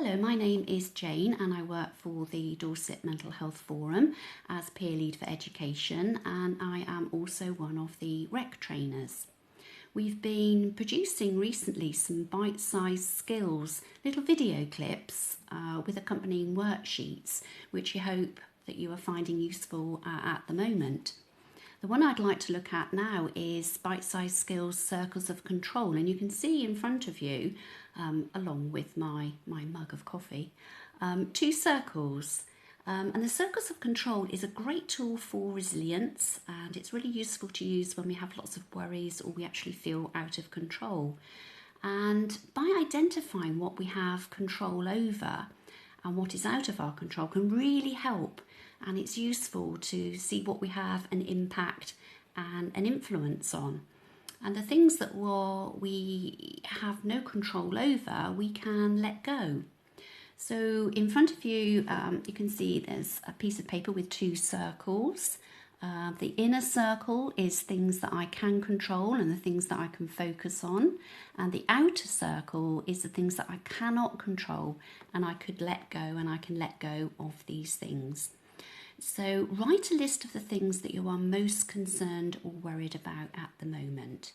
Hello, my name is Jane and I work for the Dorset Mental Health Forum as peer lead for education, and I am also one of the rec trainers. We've been producing recently some bite-sized skills, little video clips with accompanying worksheets, which we hope that you are finding useful at the moment. The one I'd like to look at now is bite-sized skills circles of control, and you can see in front of you, along with my mug of coffee, two circles. And the circles of control is a great tool for resilience, and it's really useful to use when we have lots of worries or we actually feel out of control. And by identifying what we have control over and what is out of our control can really help, and it's useful to see what we have an impact and an influence on. And the things that we have no control over, we can let go. So in front of you, you can see there's a piece of paper with two circles. The inner circle is things that I can control and the things that I can focus on. And the outer circle is the things that I cannot control and I could let go, and I can let go of these things. So write a list of the things that you are most concerned or worried about at the moment.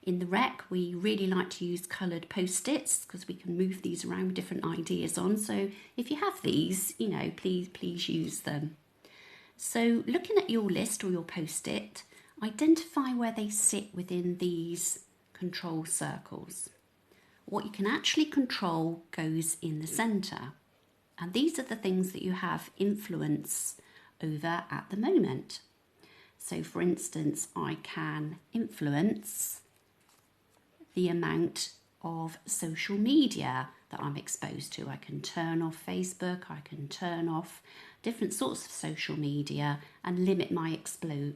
In the rec, we really like to use coloured post-its because we can move these around with different ideas on. So if you have these, please use them. So looking at your list or your post-it, identify where they sit within these control circles. What you can actually control goes in the centre. And these are the things that you have influence over at the moment. So for instance, I can influence the amount of social media that I'm exposed to. I can turn off Facebook, I can turn off different sorts of social media and limit my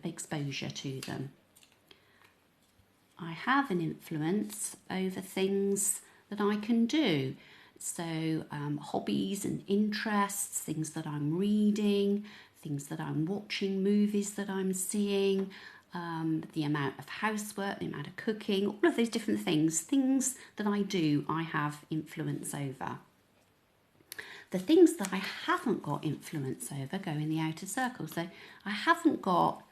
exposure to them. I have an influence over things that I can do. So hobbies and interests, things that I'm reading, things that I'm watching, movies that I'm seeing, the amount of housework, the amount of cooking, all of those different things that I do, I have influence over. The things that I haven't got influence over go in the outer circle. So I haven't got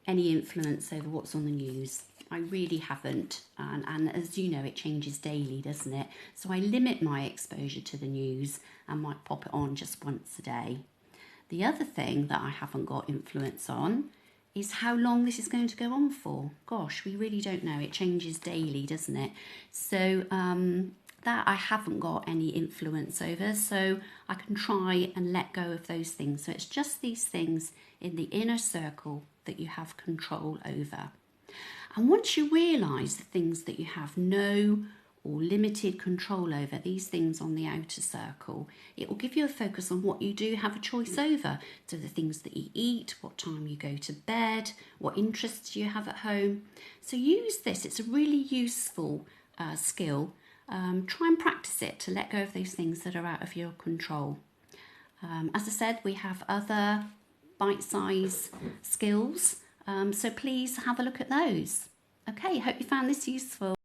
any influence over what's on the news. I really haven't, and as you know, it changes daily, doesn't it? So I limit my exposure to the news and might pop it on just once a day. The other thing that I haven't got influence on is how long this is going to go on for. Gosh, we really don't know. It changes daily, doesn't it? So that I haven't got any influence over, so I can try and let go of those things. So it's just these things in the inner circle that you have control over. And once you realise the things that you have no or limited control over, these things on the outer circle, it will give you a focus on what you do have a choice over. So the things that you eat, what time you go to bed, what interests you have at home. So use this, it's a really useful skill. Try and practice it to let go of those things that are out of your control. As I said, we have other bite-sized skills. So please have a look at those. Okay, hope you found this useful.